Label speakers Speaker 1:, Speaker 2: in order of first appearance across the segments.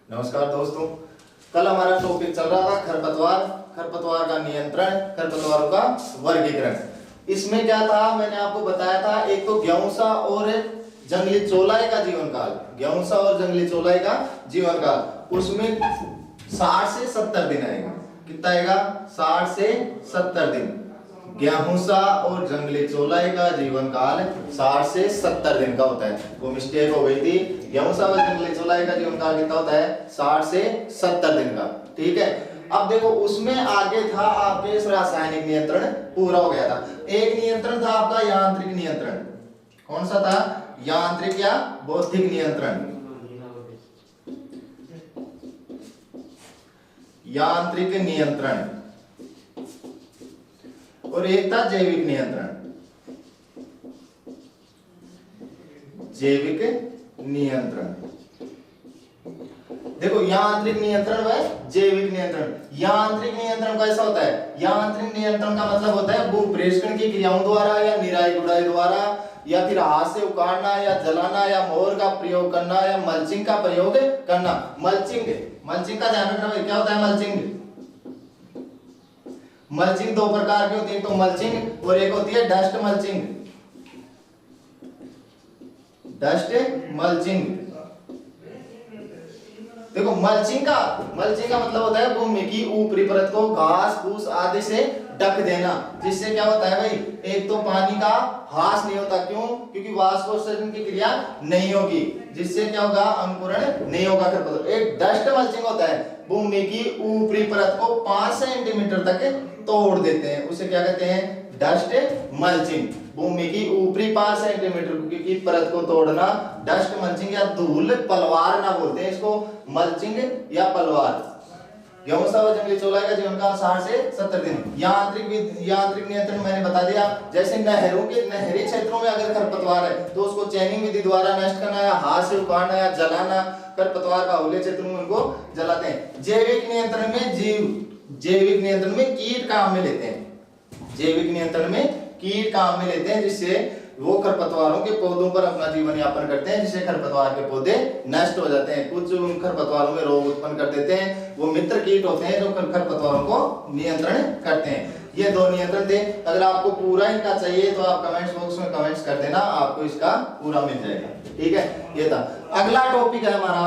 Speaker 1: नमस्कार दोस्तों, कल हमारा टॉपिक चल रहा था खरपतवार, खरपतवार का नियंत्रण, खरपतवारों का वर्गीकरण। इसमें क्या था, मैंने आपको बताया था, एक तो गेहूंसा और जंगली चौलाई का जीवन काल, गेहूंसा और जंगली चौलाई का जीवन काल, उसमें 60 से 70 दिन आएगा। कितना आएगा? 60 से 70 दिन। गेहूंसा और जंगली चौलाई का जीवन काल 60 से 70 दिन का होता है। वो मिस्टेक हो गई थी, गेहूंसा और जंगली चौलाई का जीवन काल कितना होता है? 60 से 70 दिन का। ठीक है, अब देखो उसमें आगे था आपके रासायनिक नियंत्रण पूरा हो गया था। एक नियंत्रण था आपका यांत्रिक नियंत्रण। कौन सा था? यांत्रिक या बौद्धिक नियंत्रण। यांत्रिक नियंत्रण। और एक था जैविक नियंत्रण। जैविक नियंत्रण। देखो यांत्रिक नियंत्रण व जैविक नियंत्रण। यांत्रिक नियंत्रण कैसा होता है? यांत्रिक नियंत्रण का मतलब होता है भू प्रेषण की क्रियाओं द्वारा या निराई गुड़ाई द्वारा या फिर हाथ से उखाड़ना या जलाना या मोर का प्रयोग करना या मल्चिंग का प्रयोग करना। मल्चिंग, मल्चिंग का ध्यान रखना, क्या होता है मल्चिंग? मल्चिंग दो प्रकार की होती है, तो मल्चिंग और एक होती है डस्ट मल्चिंग। Dust mulching. देखो मल्चिंग का मतलब होता है भूमि की ऊपरी परत को घास फूस आदि से ढक देना, जिससे क्या होता है भाई, एक तो पानी का ह्रास नहीं होता। क्यों? क्योंकि वाष्पोत्सर्जन की क्रिया नहीं होगी, जिससे क्या होगा? अंकुरण नहीं होगा खरपतवार। एक डस्ट मल्चिंग होता है, भूमि की ऊपरी परत को 5 सेंटीमीटर तक तोड़ देते हैं, उसे क्या कहते हैं? Dust mulching. भूमि की ऊपरी 5 सेंटीमीटर की परत को तोड़ना डस्ट मल्चिंग या धूल पलवार ना बोलते हैं इसको, मल्चिंग या पलवार। गेहूंसा और जंगली चौलाई का जीवन काल 60 से 70 दिन। यांत्रिक नियंत्रण मैंने बता दिया, जैसे नहरों के नहरी क्षेत्रों में अगर खरपतवार है तो उसको चैनिंग विधि द्वारा नष्ट करना या हाथ से उखाड़ना या जलाना। खरपतवार का हुले क्षेत्र में उनको जलाते हैं। जैविक नियंत्रण में कीट काम में लेते हैं। जैविक नियंत्रण में कीट काम में लेते हैं, जिससे वो खरपतवारों के पौधों पर अपना जीवन यापन करते हैं, जिससे खरपतवार के पौधे नष्ट हो जाते हैं। कुछ खरपतवारों में रोग उत्पन्न कर देते हैं, वो मित्र कीट होते हैं जो खरपतवारों को नियंत्रण करते हैं। ये दो नियंत्रण थे। अगर आपको पूरा इनका चाहिए तो आप कमेंट्स बॉक्स में कमेंट्स कर देना, आपको इसका पूरा मिल जाएगा। ठीक है, ये था। अगला टॉपिक है हमारा,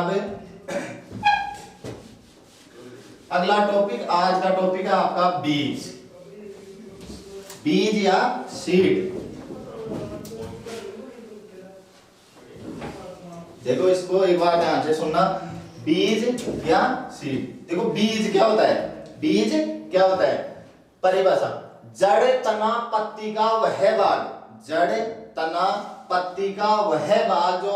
Speaker 1: अगला टॉपिक, आज का टॉपिक है आपका बीज। बीज या सीड। देखो इसको एक बार ध्यान से सुनना, बीज या सीड। देखो बीज क्या होता है? बीज क्या होता है? परिभाषा, जड़ तना पत्ती का वह भाग, जड़ तना पत्ती का वह भाग जो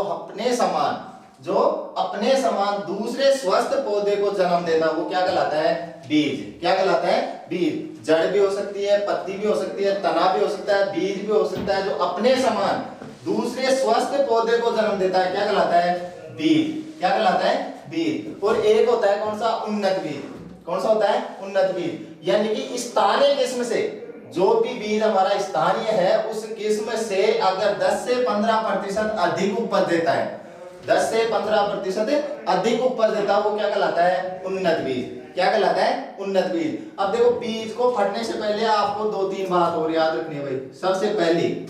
Speaker 1: अपने समान दूसरे स्वस्थ पौधे को जन्म देता, वो क्या कहलाता है? बीज। क्या कहलाता है? बीज। जड़ भी हो सकती है, पत्ती भी हो सकती है, तना भी हो सकता है, बीज भी हो सकता है, जो अपने समान दूसरे स्वस्थ पौधे को जन्म देता है, क्या कहलाता है? बीज। क्या कहलाता है? बीज। और एक होता है कौन सा? उन्नत बीज। कौन सा होता है? उन्नत बीज। यानी कि स्थानीय किस्म से, जो भी बीज हमारा स्थानीय है उस किस्म से अगर 10 से 15% अधिक उपज देता है, 10 से 15% अधिक उपज देता है, वो क्या कहलाता है? उन्नत बीज। क्या कहलाता है? उन्नत बीज। अब देखो बीज को फटने से पहले आपको 2-3 बात और याद रखनी है भाई। सबसे पहली,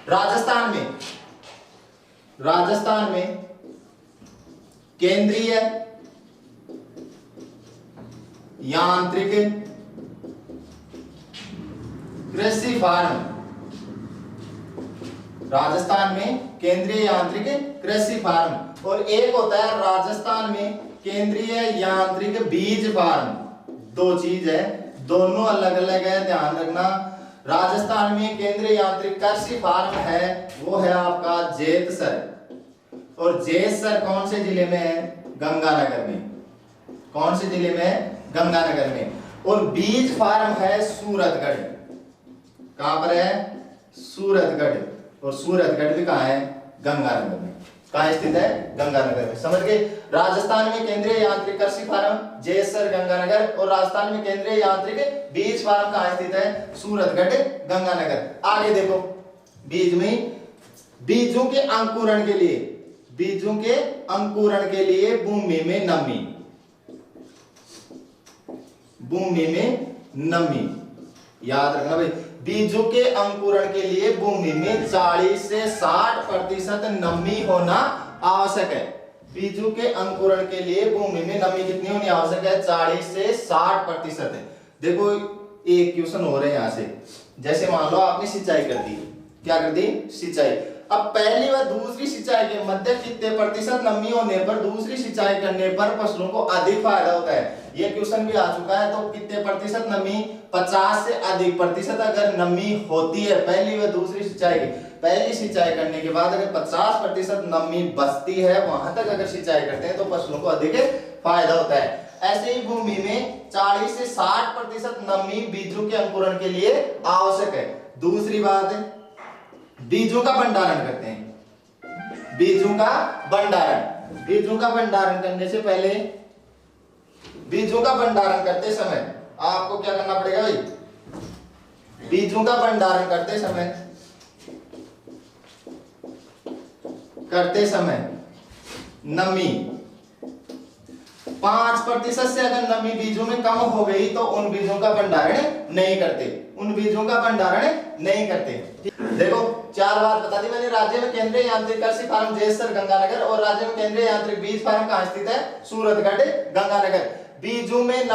Speaker 1: राजस्थान में केंद्रीय यांत्रिक कृषि फार्म, राजस्थान में केंद्रीय यांत्रिक कृषि फार्म, और एक होता है राजस्थान में केंद्रीय यांत्रिक बीज फार्म। दो चीज है, दोनों अलग अलग है, ध्यान रखना। राजस्थान में केंद्रीय यांत्रिक कृषि फार्म है, वो है आपका जेतसर। और जेतसर कौन से जिले में है? गंगानगर में। कौन से जिले में है? गंगानगर में। और बीज फार्म है सूरतगढ़। कहां पर है? सूरतगढ़। और सूरतगढ़ भी कहां है? गंगानगर में। कहां स्थित है? गंगानगर में। समझ गए? राजस्थान में केंद्रीय यांत्रिक कृषि फार्म जेसर गंगानगर, और राजस्थान में केंद्रीय यांत्रिक बीज फार्म कहां स्थित है? सूरतगढ़ बीज में बीजों के अंकुरण के लिए बीजों के अंकुरण के लिए भूमि में नमी, भूमि में नमी, याद रखना भाई, बीजों के अंकुरण के लिए भूमि में 40 से 60% नमी होना आवश्यक है। बीजों के अंकुरण के लिए भूमि में नमी कितनी होनी आवश्यक है? 40 से 60% है। देखो एक क्वेश्चन हो रहा है यहां से, जैसे मान लो आपने सिंचाई कर दी, क्या कर दी? सिंचाई। अब पहली व दूसरी सिंचाई के मध्य कितने प्रतिशत नमी होने पर दूसरी सिंचाई करने पर फसलों को अधिक फायदा होता है? ये क्वेश्चन भी आ चुका है। तो कितने प्रतिशत नमी? 50 से अधिक प्रतिशत अगर नमी होती है पहली व दूसरी सिंचाई की, पहली सिंचाई करने के बाद अगर 50% नमी बचती है, वहां तक अगर सिंचाई करते हैं तो फसलों को अधिक फायदा होता है। ऐसे ही भूमि में 40 से 60% नमी बीजों के अंकुरण के लिए आवश्यक है। दूसरी बात है, बीजों का भंडारण करते हैं। बीजों का भंडारण, बीजों का भंडारण करने से पहले, बीजों का भंडारण करते समय आपको क्या करना पड़ेगा भाई? बीजों का भंडारण करते समय नमी 5% से अगर नमी बीजों में कम हो गई तो उन बीजों का भंडारण नहीं करते, उन बीजों का भंडारण नहीं करते। देखो 4 बात बता दी मैंने। राज्य में केंद्रीय यांत्रिक कृषि फार्म जयसर गंगानगर और राज्य में केंद्रीय यांत्रिक बीज फार्म कहां स्थित है? सूरतगढ़ गंगानगर। बीजों में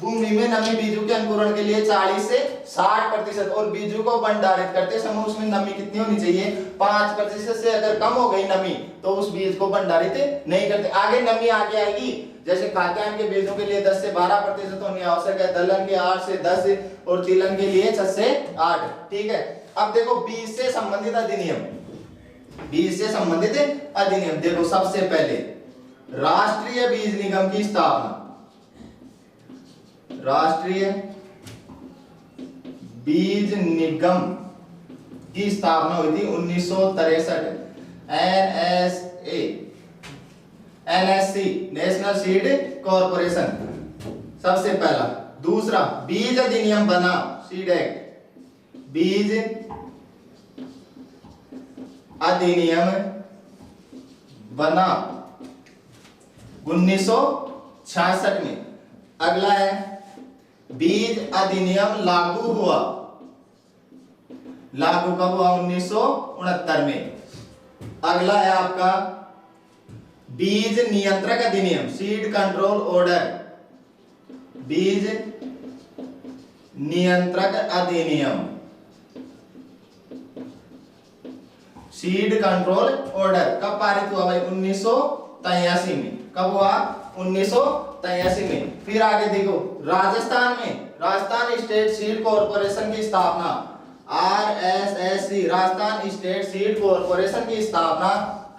Speaker 1: भूमि में नमी बीजों के अंकुरण के लिए 40 से 60% और बीजों को भंडारित करते समय उसमें नमी कितनी होनी चाहिए? 5% से अगर कम हो गई नमी तो उस बीज को भंडारित नहीं करते। आगे नमी आगे आएगी, जैसे खाद्यान्न के बीजों के लिए 10 से 12% होनी आवश्यक है, दलहन के 8 से 10 और तिलहन के लिए 6 से 8। ठीक है। अब देखो बीज से संबंधित अधिनियम, बीज से संबंधित अधिनियम। देखो सबसे पहले राष्ट्रीय बीज निगम की स्थापना, राष्ट्रीय बीज निगम की स्थापना हुई थी 1963। एनएससी, नेशनल सीड कॉर्पोरेशन, सबसे पहला। दूसरा बीज अधिनियम बना, सीड एक्ट, बीज अधिनियम बना 1966 में। अगला है बीज अधिनियम लागू हुआ, लागू कब हुआ? 1969 में। अगला है आपका बीज नियंत्रक अधिनियम, सीड कंट्रोल ऑर्डर, बीज नियंत्रक अधिनियम, सीड कंट्रोल ऑर्डर कब पारित हुआ भाई? 1983 में। कब हुआ? 1983 में। फिर आगे देखो राजस्थान में राजस्थान स्टेट सीड कॉर्पोरेशन की स्थापना, आरएसएससी, राजस्थान स्टेट सीड कॉर्पोरेशन की स्थापना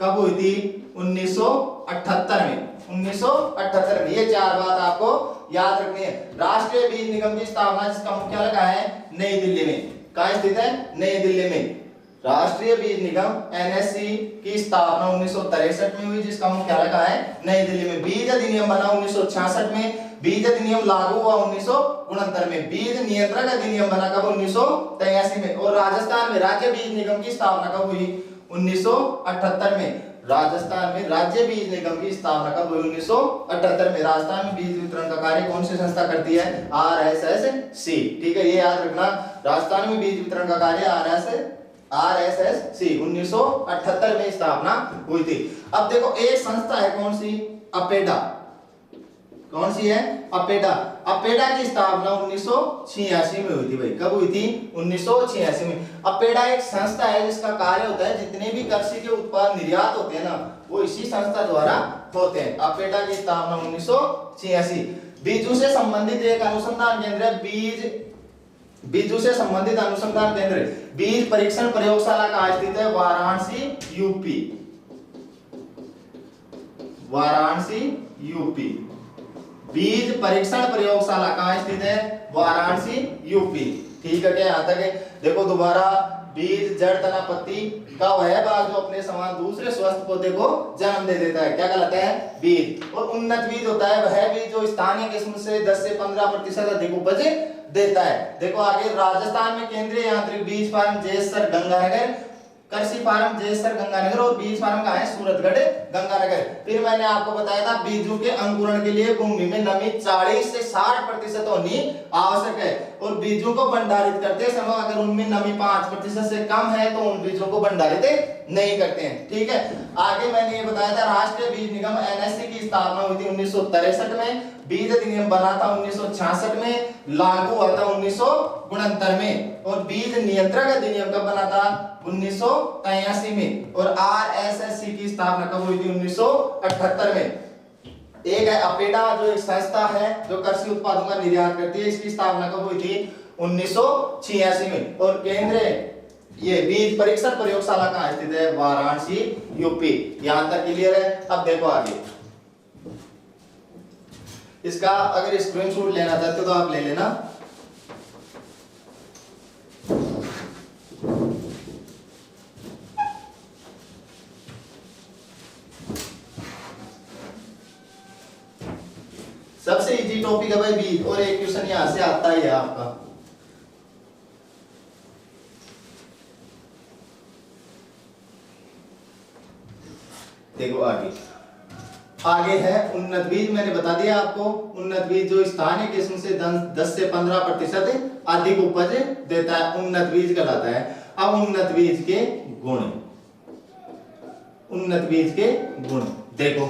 Speaker 1: कब हुई थी? 1978 में। 1978 में। ये 4 बात आपको याद रखनी है। राष्ट्रीय बीज निगम की स्थापना जिसका मुख्यालय कहाँ है? नई दिल्ली में। कहाँ स्थित है? नई दिल्ली में। राष्ट्रीय बीज निगम एनएससी की स्थापना 1963 में हुई, जिसका मुख्यालय कहाँ है? नई दिल्ली में। बीज अधिनियम बना 1966 में, बीज अधिनियम लागू हुआ 1969 में। बीज नियंत्रक अधिनियम बना कब? 1983 में। और राजस्थान में राज्य बीज निगम की स्थापना कब हुई? 1978 में। राजस्थान में राज्य बीज निगम की स्थापना कब हुई? 1978 में। राजस्थान में बीज वितरण का कार्य कौन सी संस्था करती है? आरएसएससी। ठीक है, ये याद रखना। राजस्थान में बीज वितरण का कार्य आरएसएससी 1978 में स्थापना हुई थी। अब देखो एक संस्था है कौन सी? अपेडा। कौन सी है? अपेडा। अपेडा की स्थापना 1986 में हुई थी भाई। कब हुई थी? 1986 में। अपेडा एक संस्था है जिसका कार्य होता है जितने भी कृषि के उत्पाद निर्यात होते हैं ना, वो इसी संस्था द्वारा होते हैं। अपेडा की स्थापना 1986। बीजों से संबंधित एक अनुसंधान केंद्र है बीजों से संबंधित अनुसंधान केंद्र बीज परीक्षण प्रयोगशाला कहाँ स्थित है? वाराणसी, यूपी। वाराणसी, यूपी। बीज परीक्षण प्रयोगशाला कहाँ स्थित है? वाराणसी, यूपी। ठीक है क्या? यहां तक है। देखो दोबारा, बीज जड़ तना पत्ती का वह भाग जो अपने समान दूसरे स्वस्थ पौधे को जन्म दे देता है, क्या कहलाता है? बीज। और उन्नत बीज होता है वह बीज जो स्थानीय किस्म से 10 से 15% अधिक उपज देता है। देखो आगे, राजस्थान में केंद्रीय यांत्रिक बीज फार्म जयसर गंगानगर कृषि फार्म जयसर गंगानगर और बीज फार्म कहाँ है, सूरतगढ़ गंगानगर। फिर मैंने आपको बताया था बीजों के अंकुरण के लिए भूमि में नमी 40 से 60% होनी आवश्यक है, और बीजों को भंडारित करते समय अगर उनमें नमी 5% से कम है तो उन बीजों को भंडारित नहीं करते हैं। ठीक है, आगे मैंने ये बताया था राष्ट्रीय बीज निगम एनएससी की स्थापना हुई थी 1963 में, बीज अधिनियम बना था 1966 में, लागू हुआ था 1969 में, और बीज नियंत्रण अधिनियम कब बना था, 1983 में, और आरएसएससी की स्थापना कब हुई थी, 1978 में। एक है अपेडा जो एक संस्था है जो कृषि उत्पादों का निर्यात करती है, इसकी स्थापना कब हुई थी, 1986 में, और केंद्र ये बीज परीक्षण प्रयोगशाला कहाँ स्थित है, वाराणसी यूपी। यहां तक क्लियर है। अब देखो आगे इसका अगर स्क्रीनशॉट लेना चाहते हो तो आप ले लेना। सबसे इजी टॉपिक है भाई बीज, और एक क्वेश्चन यहां से आता ही है आपका। देखो आगे है उन्नत बीज। मैंने बता दिया आपको उन्नत बीज जो स्थानीय किस्म से 10 से 15% अधिक उपज देता है, उन्नत बीज कहलाता है। अब उन्नत बीज के गुण, उन्नत बीज के गुण देखो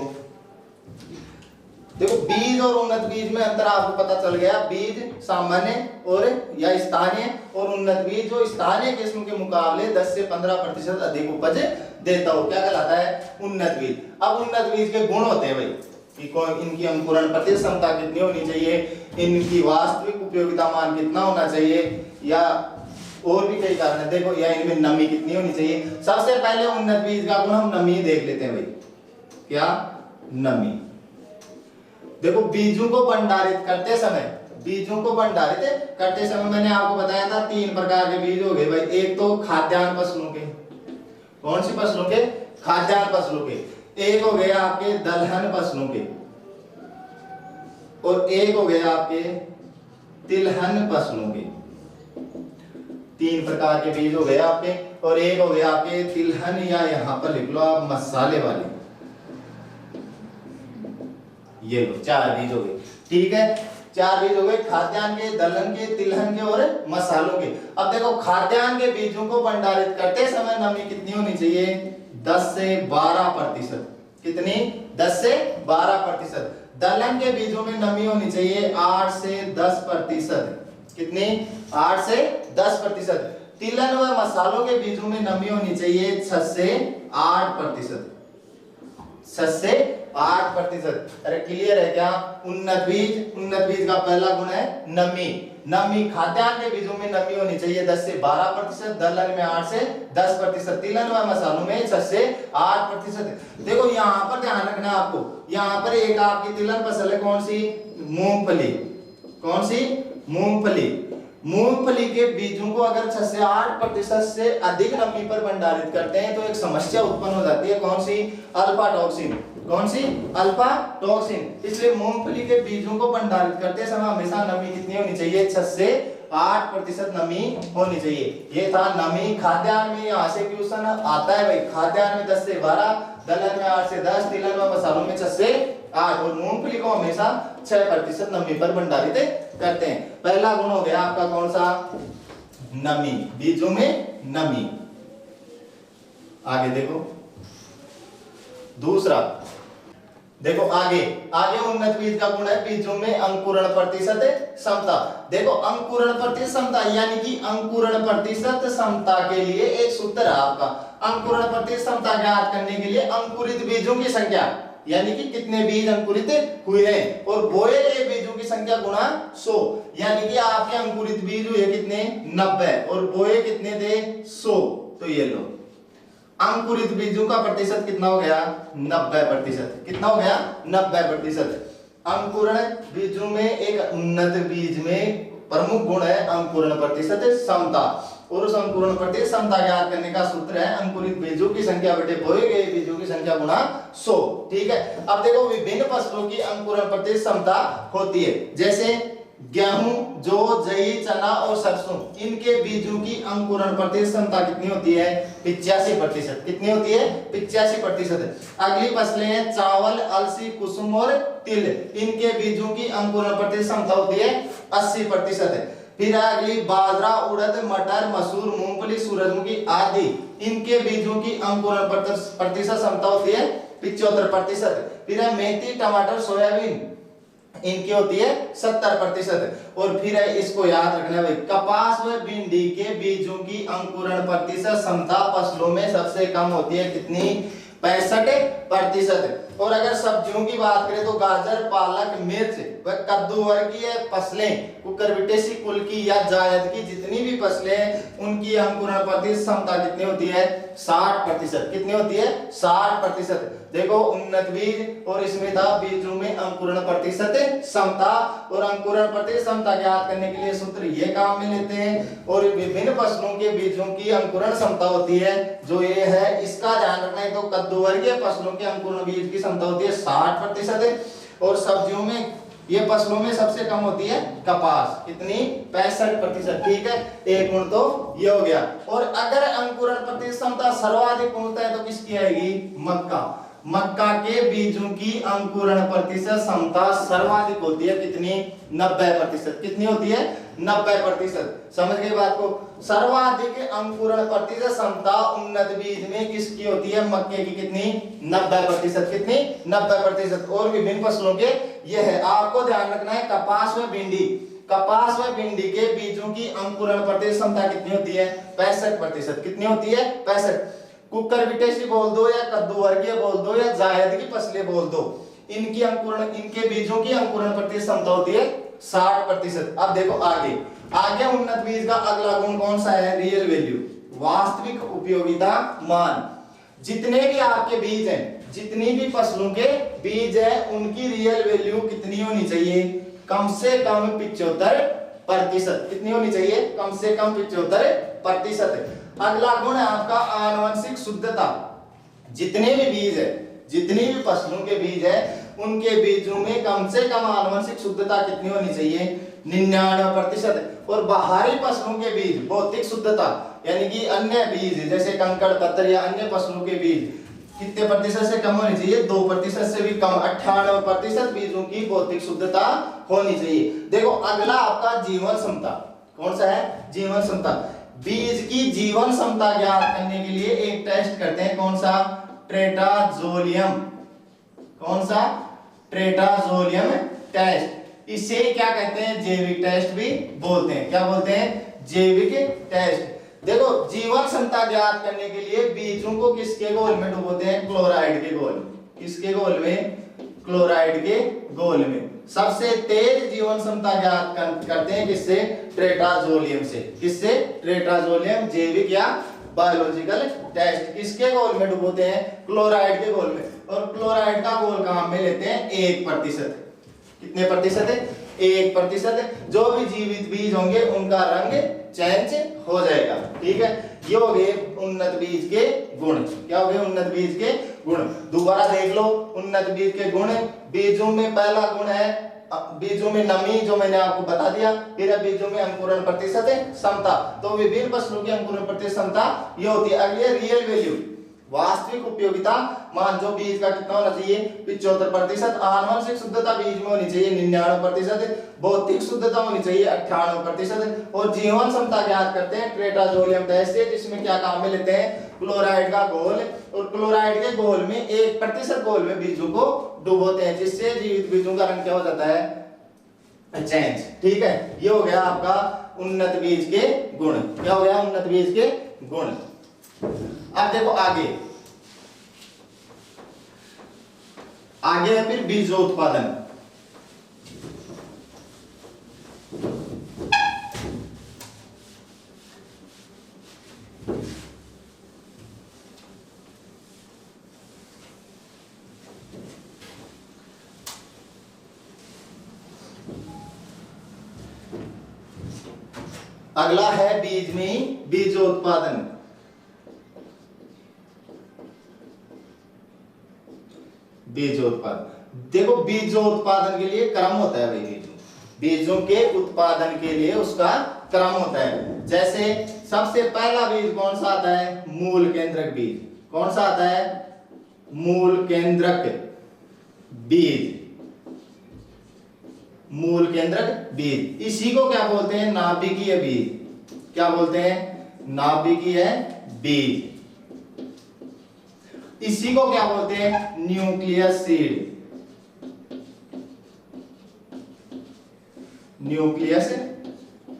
Speaker 1: बीज और उन्नत बीज में अंतर आपको पता चल गया। बीज सामान्य और या स्थानीय, और उन्नत बीज जो स्थानीय किस्म के मुकाबले 10 से 15% अधिक उपज देता हो, क्या कहलाता है, उन्नत बीज। अब उन्नत बीज के गुण होते हैं भाई कि इनकी अंकुरण प्रतिशत क्षमता कितनी होनी चाहिए, इनकी वास्तविक उपयोगिता मान कितना होना चाहिए, या और भी कई कारण है। देखो या इनमें नमी कितनी होनी चाहिए। सबसे पहले उन्नत बीज का गुण हम नमी देख लेते हैं भाई, क्या, नमी। देखो बीजों को भंडारित करते समय, बीजों को भंडारित करते समय मैंने आपको बताया था 3 प्रकार के बीज हो गए भाई। एक तो खाद्यान्न फसलों के, कौन सी फसलों के, खाद्यान्न फसलों के। एक हो गया आपके दलहन फसलों के, और एक हो गया आपके तिलहन फसलों के। 3 प्रकार के बीज हो गए आपके, और एक हो गया आपके तिलहन, या यहां पर लिख लो आप मसाले वाले। ये लो 4 बीज हो गए। ठीक है, 4 बीज हो गए, खाद्यान्न के, दलहन के, तिलहन के और मसालों के। अब देखो खाद्यान्न के बीजों को भंडारित करते समय नमी कितनी होनी चाहिए, 10 से 12%। कितनी, 10 से 12%। दलहन के बीजों में नमी होनी चाहिए 8 से 10%। कितनी, 8 से 10%। तिलहन व मसालों के बीजों में नमी होनी चाहिए 6 से 8%। 6 से 8%। अरे क्लियर है क्या। उन्नत बीज का पहला गुण है नमी। नमी खाद्यान्न के बीजों में नमी होनी चाहिए 10 से 12%, दलहन में 8 से 10%, तिलहन व मसालों में 6 से 8%। देखो यहाँ पर ध्यान रखना आपको, यहाँ पर एक आपकी तिलहन फसल है, कौन सी, मूंगफली। कौन सी, मूंगफली। मूंगफली के बीजों को अगर 6 से 8% से अधिक नमी पर भंडारित करते हैं तो एक समस्या उत्पन्न हो जाती है, कौन सी, अल्फा टॉक्सिन। कौन सी, अल्फा टॉक्सिन। इसलिए मूंगफली के बीजों को भंडारित करते समय हमेशा नमी कितनी होनी चाहिए, 6 से 8% नमी होनी चाहिए। ये था नमी। खाद्यान्न में यहाँ से क्वेश्चन आता है भाई, खाद्यान्न में 10 से 12, दलहन में 8 से 10, तिलहन व मसालों में 6 से 8, और मूंगफली को हमेशा 6% नमी पर भंडारित करते हैं। पहला गुण हो गया आपका कौन सा, नमी, बीजों में नमी। आगे देखो दूसरा, देखो आगे उन्नत बीज का गुण है बीजों में अंकुरण प्रतिशत क्षमता। देखो अंकुरण प्रतिशत क्षमता यानी कि अंकुरण प्रतिशत क्षमता के लिए एक सूत्र है आपका। अंकुरण प्रतिशत क्षमता ज्ञात करने के लिए अंकुरित बीजों की संख्या यानी कि कितने बीज अंकुरित हुए हैं, और बोए गए बीजों की संख्या गुणा 100, यानी कि आपके अंकुरित बीज हुए कितने, 90, और बोए कितने थे, 100। तो ये लो अंकुरित बीजों का प्रतिशत कितना हो गया, 90%। कितना हो गया, 90%। अंकुरण बीजों में एक उन्नत बीज में प्रमुख गुण है अंकुरण प्रतिशत क्षमता, और उस अंकुरण प्रतिशत क्षमता ज्ञात करने का सूत्र है अंकुरित बीजों की संख्या बटे बोए गए बीजों की संख्या गुणा 100। ठीक है, अब देखो विभिन्न फसलों की अंकुरण प्रतिशत क्षमता होती है, जैसे गेहूं, जौ, जई, चना और सरसों, इनके बीजों की अंकुरण प्रतिशत क्षमता कितनी होती है? 85%। कितनी होती है? 85%। अगली फसलें हैं चावल, अलसी, कुसुम और तिल, इनके बीजों की अंकुरण प्रतिशत क्षमता होती है 80%। फिर अगली बाजरा, उड़द, मटर, मसूर, मूंगफली, सूरजमुखी आदि, इनके बीजों की अंकुरण प्रतिशत क्षमता होती है 75%। फिर है मेथी, टमाटर, सोयाबीन, इनकी होती है 70%। और फिर है इसको याद रखना भाई, कपास व भिंडी के बीजों की अंकुरण प्रतिशत क्षमता फसलों में सबसे कम होती है कितनी? 65%। और अगर सब्जियों की बात करें तो गाजर, पालक, मिर्च व कद्दू वर्गीय फसलें, कुकुरबिटेसी कुल की या जायद की जितनी भी फसलें हैं, उनकी अंकुरण प्रतिशत क्षमता कितनी होती है? 60%। कितनी होती है? 60%। देखो उन्नत बीज और इसमें था बीजों में अंकुरण प्रतिशत क्षमता, और अंकुरण प्रतिशत क्षमता ज्ञात करने के लिए सूत्र ये काम में लेते हैं। और विभिन्न फसलों के बीजों की अंकुरण क्षमता होती है जो ये है, इसका ध्यान रखना है। तो कद्दू वर्गीय फसलों के अंकुरण बीज की क्षमता होती है 60%, और सब्जियों में, ये फसलों में सबसे कम होती है कपास, कितनी? 65%। ठीक है, एक गुण तो ये हो गया। और अगर अंकुरण प्रतिशत क्षमता सर्वाधिक होता है तो किसकी आएगी? मक्का। मक्का के बीजों की अंकुरण प्रतिशत क्षमता सर्वाधिक होती है कितनी? 90%। कितनी होती है? 90%। समझ गए बात को? सर्वाधिक अंकुरण प्रतिशत क्षमता उन्नत बीज में किसकी होती है? मक्के की। कितनी? 90%। कितनी? 90%। और विभिन्न फसलों के ये है, आपको ध्यान रखना है। कपास व भिंडी, कपास व भिंडी के बीजों की अंकुरण प्रतिशत क्षमता कितनी होती है? 65%। कितनी होती है? 65। कुकुरबिटेसी बोल दो या कद्दू वर्गीय बोल दो या जायद की फसलें बोल दो, इनकी अंकुरण, इनके बीजों की अंकुरण प्रतिशत क्षमता होती है 60%। अब देखो आगे, आगे उन्नत बीज का अगला गुण कौन सा है? रियल वैल्यू, वास्तविक उपयोगिता मान। जितने भी आपके बीज हैं, जितनी भी फसलों के बीज हैं, उनकी रियल वैल्यू कितनी होनी चाहिए? कम से कम 75%। कितनी होनी चाहिए? कम से कम 75%। अगला गुण है आपका आनुवंशिक शुद्धता। जितने भी बीज है, जितनी भी फसलों के बीज है, उनके बीजों में कम से कम आनुवंशिक शुद्धता कितनी होनी चाहिए? 99%। और बाहरी फसलों के बीज, भौतिक शुद्धता, यानी कि अन्य बीज जैसे कंकड़ पत्थर या अन्य फसलों के बीज कितने प्रतिशत से कम होनी चाहिए? 2% से भी कम। 98% बीजों की भौतिक शुद्धता होनी चाहिए। देखो अगला आपका जीवन क्षमता, कौन सा है? जीवन क्षमता। बीज की जीवन क्षमता ज्ञात करने के लिए एक टेस्ट करते हैं, कौन सा? ट्रेटाजोलियम। कौन सा? ट्रेटाजोलियम टेस्ट। इसे क्या कहते हैं? जैविक टेस्ट भी बोलते हैं। क्या बोलते हैं? जैविक टेस्ट। देखो जीवन क्षमता ज्ञात करने के लिए बीजों को किसके घोल में डुबोते हैं? क्लोराइड के घोल। किसके घोल में? क्लोराइड के घोल में। सबसे तेज जीवन क्षमता ज्ञात करते हैं किससे? ट्रेटाजोलियम से। किससे? ट्रेटाजोलियम जैविक या बायोलॉजिकल टेस्ट। किसके घोल में डुबोते हैं? क्लोराइड के घोल में। और क्लोराइड का घोल काम में लेते हैं 1%। कितने प्रतिशत है? 1%। जो भी जीवित बीज होंगे उनका रंग चेंज हो जाएगा। ठीक है, ये हो गए उन्नत बीज के गुण। क्या हो गए? उन्नत बीज के गुण। दोबारा देख लो उन्नत बीज के गुण। बीजों में पहला गुण है बीजों में नमी, जो मैंने आपको बता दिया। फिर है बीजों में अंकुरण प्रतिशत क्षमता। तो विभिन्न फसलों की अंकुरण प्रतिशत क्षमता ये होती है। अगली है रियल वैल्यू, वास्तविक उपयोगिता मान। जो बीज का कितना होना चाहिए? 75%। आनुवंशिक शुद्धता बीज में होनी चाहिए 99%। भौतिक शुद्धता होनी चाहिए 98%। और जीवन क्षमता ज्ञात करते हैं ट्रेटाजोलियम टेस्ट से, जिसमें क्या काम में लेते हैं? क्लोराइड का घोल। और क्लोराइड के घोल में 1% घोल में बीजों को डुबोते हैं, जिससे जीवित बीजों का रंग क्या हो जाता है? चेंज। ठीक है, ये हो गया आपका उन्नत बीज के गुण। क्या हो गया? उन्नत बीज के गुण। अब देखो आगे, आगे है फिर बीजोत्पादन। अगला है बीज में बीजोत्पादन। बीजोत्पादन, देखो बीजोत्पादन के लिए क्रम होता है भाई। बीजों बीजों के उत्पादन के लिए उसका क्रम होता है। जैसे सबसे पहला बीज कौन सा आता है? मूल केंद्रक बीज। कौन सा आता है? मूल केंद्रक बीज। मूल केंद्रक बीज। इसी को क्या बोलते हैं? नाभिकीय बीज। क्या बोलते हैं? नाभिकीय बीज। इसी को क्या बोलते हैं? Nucleus seed. न्यूक्लियस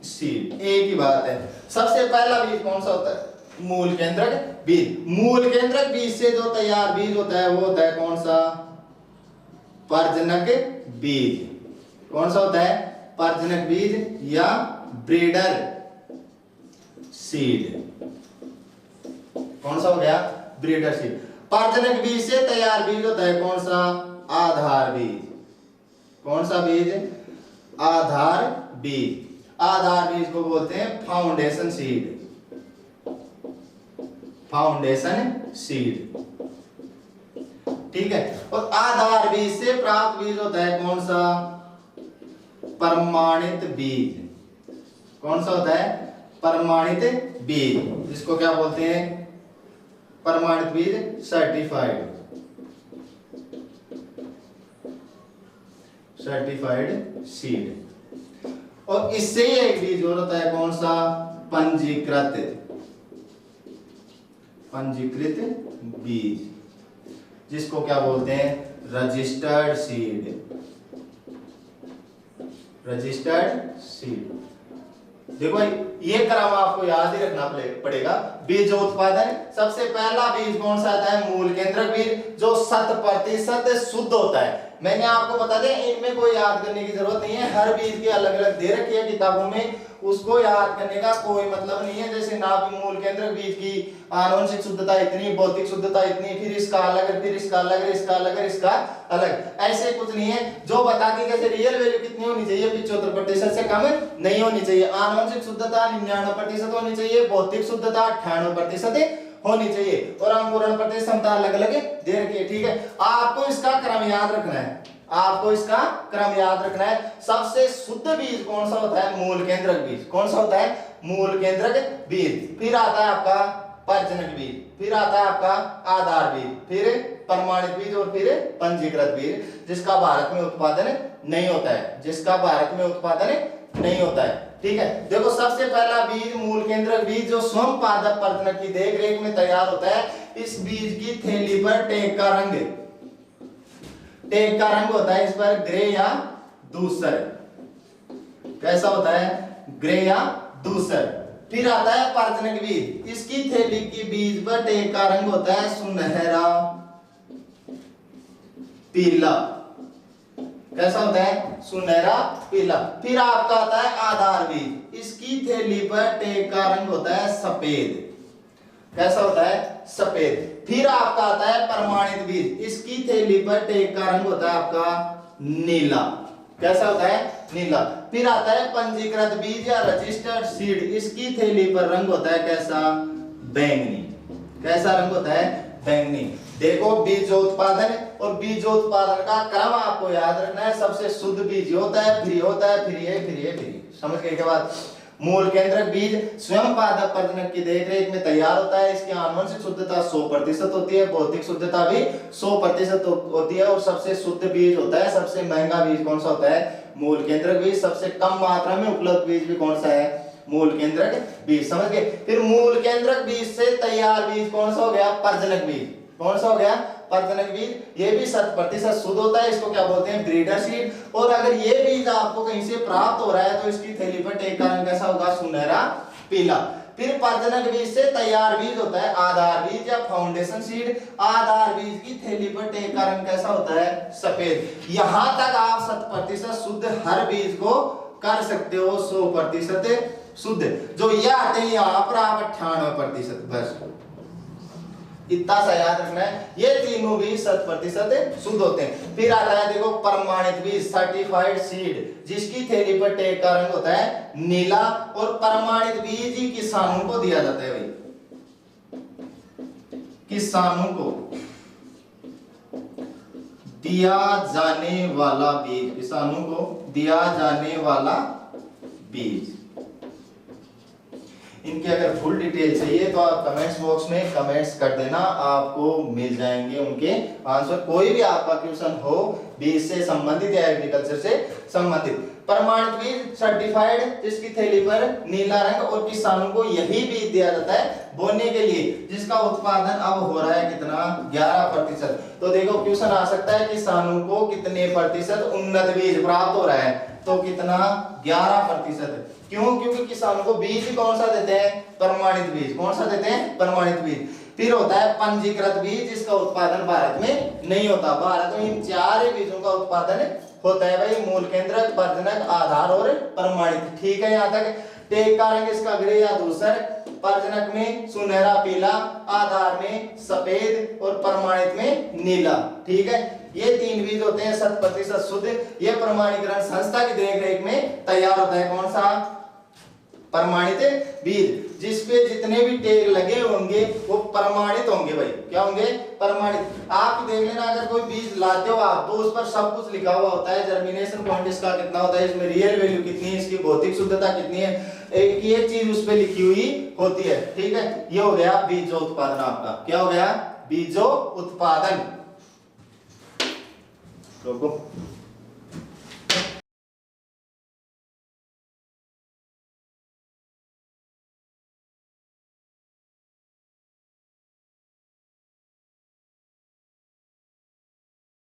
Speaker 1: सीड, एक ही बात है। सबसे पहला बीज कौन सा होता है? मूल केंद्रक बीज। मूल केंद्रक बीज से जो तैयार बीज होता है वो होता है कौन सा? प्रजनक बीज। कौन सा होता है? प्रजनक बीज या ब्रीडर सीड। कौन सा हो गया? Breeder seed. प्रजनक बीज से तैयार बीज होता है कौन सा? आधार बीज। कौन सा बीज? आधार बीज। आधार बीज को बोलते हैं फाउंडेशन सीड। फाउंडेशन सीड, ठीक है। और आधार बीज से प्राप्त बीज होता है कौन सा? प्रमाणित बीज। कौन सा होता है? प्रमाणित बीज। जिसको क्या बोलते हैं? प्रमाणित बीज, सर्टिफाइड। Certified seed. और इससे ही एक बीज और होता है कौन सा? पंजीकृत। पंजीकृत बीज, जिसको क्या बोलते हैं? Registered seed. Registered seed. देखो ये क्रम आपको याद ही रखना पड़ेगा। बीज उत्पादन, सबसे पहला बीज कौन सा आता है? मूल केंद्रक बीज, जो 100% शुद्ध होता है। मैंने आपको बता दिया, इनमें कोई याद करने की जरूरत नहीं है। हर बीज के अलग अलग दे रखी है किताबों में, उसको याद करने का कोई मतलब नहीं है। जैसे नाभि मूल केंद्रक बीज की आनुवंशिक शुद्धता इतनी, भौतिक शुद्धता इतनी, फिर इसका अलग, फिर इसका अलग, इसका अलग, इसका अलग, ऐसे कुछ नहीं है। जो बता दी जैसे रियल वैल्यू कितनी होनी चाहिए? 75% से कम नहीं होनी चाहिए। आनुवंशिक शुद्धता 99% होनी चाहिए। भौतिक शुद्धता 98% होनी चाहिए। और अंकुरण प्रतिशतता अलग अलग दे रखी है, ठीक है। आपको इसका क्रम याद रखना है। आपको इसका क्रम याद रखना है। सबसे शुद्ध बीज कौन सा होता है? मूल केंद्रक बीज। कौन सा होता है? मूल केंद्रक बीज। फिर आता है आपका प्रजनक बीज, फिर आता है आपका आधार बीज, फिर प्रमाणित बीज और फिर पंजीकृत बीज, जिसका भारत में उत्पादन नहीं होता है। जिसका भारत में उत्पादन नहीं होता है, ठीक है। देखो सबसे पहला बीज मूल केंद्रक बीज, जो स्वयं पादप प्रजनक की देखरेख में तैयार होता है। इस बीज की थैली पर टेक का रंग, टेक का रंग होता है इस पर ग्रे या धूसर। कैसा होता है? ग्रे या धूसर। फिर आता है प्रजनक बीज, इसकी थैली की बीज पर टेक का रंग होता है सुनहरा पीला। कैसा होता है? सुनहरा पीला। फिर आपका आता है आधार बीज, इसकी थैली पर टेक का रंग होता है सफेद। कैसा होता है? सफेद। फिर आपका आता है प्रमाणित बीज, इसकी थैली पर टेक का रंग होता है आपका नीला। कैसा होता है? नीला। फिर आता है पंजीकृत बीज या रजिस्टर्ड सीड, इसकी थैली पर रंग होता है कैसा? बैंगनी। कैसा रंग होता है? बैंगनी। देखो बीजोत्पादन और बीजोत्पादन का क्रम आपको याद रखना है। सबसे शुद्ध बीज होता है, फिर होता है, फिर ये, फिर ये, फिर समझ गए के बाद? मूल केंद्रक बीज स्वयं पादप प्रजनक की देखरेख में तैयार होता है। इसकी आनुवंशिक शुद्धता 100% होती है, भौतिक शुद्धता भी 100% होती है। और सबसे शुद्ध बीज होता है। सबसे महंगा बीज कौन सा होता है? मूल केंद्रक बीज। सबसे कम मात्रा में उपलब्ध बीज भी कौन सा है? मूल केंद्रक बीज। समझ गए? फिर मूल केंद्रक बीज से तैयार बीज कौन सा हो गया? प्रजनक बीज। कौन सा हो गया? प्रजनक बीज। ये भी 100% शुद्ध होता है। इसको क्या बोलते हैं? Breeder seed. और अगर ये बीज आपको कहीं से प्राप्त हो रहा है तो इसकी थैली पर टेक का रंग कैसा होगा? सुनहरा पीला। फिर प्रजनक बीज से तैयार बीज होता है आधार बीज या फाउंडेशन सीड। आधार बीज की थैली पर टेक का रंग कैसा होता है? सफेद। यहां तक आप 100% शुद्ध हर बीज को कर सकते हो 100% शुद्ध। जो ये आते हैं यहां पर आप 98%, बस इतना सा याद रखना है। ये तीनों बीज 100% शुद्ध होते हैं। फिर आता है देखो प्रमाणित बीज, सर्टिफाइड सीड, जिसकी थैली पर टेक का रंग होता है नीला। और प्रमाणित बीज ही किसानों को दिया जाता है भाई, किसानों को दिया जाने वाला बीज, किसानों को दिया जाने वाला बीज। इनकी अगर फुल डिटेल चाहिए तो आप कमेंट्स बॉक्स में कमेंट्स कर देना, आपको मिल जाएंगे उनके आंसर। कोई भी आपका क्वेश्चन हो बीज से संबंधित या एग्रीकल्चर से संबंधित। प्रमाणित बीज सर्टिफाइड, जिसकी थैली पर नीला रंग, और किसानों को यही बीज दिया जाता है बोने के लिए, जिसका उत्पादन अब हो रहा है कितना, 11%। तो देखो क्वेश्चन आ सकता है किसानों को कितने प्रतिशत उन्नत बीज प्राप्त हो रहा है, तो कितना, 11%। क्यों? क्योंकि किसानों को बीज कौन सा देते हैं, प्रमाणित बीज। कौन सा देते हैं, प्रमाणित बीज। फिर होता है पंजीकृत बीज, जिसका उत्पादन भारत में नहीं होता। भारत में इन 4 बीजों का उत्पादन होता है भाई, मूल केंद्रक, प्रजनक, आधार और प्रमाणित। ठीक है, यहाँ तक। टेक का रंग इसका ग्रे या धूसर, प्रजनक में सुनहरा पीला, आधार में सफेद और प्रमाणित में नीला। ठीक है, ये 3 बीज होते हैं 100% शुद्ध। ये प्रमाणीकरण संस्था की देखरेख में तैयार होता है। कौन सा, प्रमाणित बीज, जिसपे जितने भी टैग लगे होंगे वो प्रमाणित होंगे भाई। क्या होंगे, प्रमाणित। आप देख लेना, अगर कोई बीज लाते हो आप तो उस पर सब कुछ लिखा हुआ होता है, जर्मिनेशन पॉइंट इसका कितना होता है, इसमें रियल वैल्यू कितनी है, इसकी भौतिक शुद्धता कितनी है, एक चीज उस पे लिखी हुई होती है। ठीक है, ये हो गया बीजो उत्पादन आपका। क्या हो गया, बीजो उत्पादन। रुको।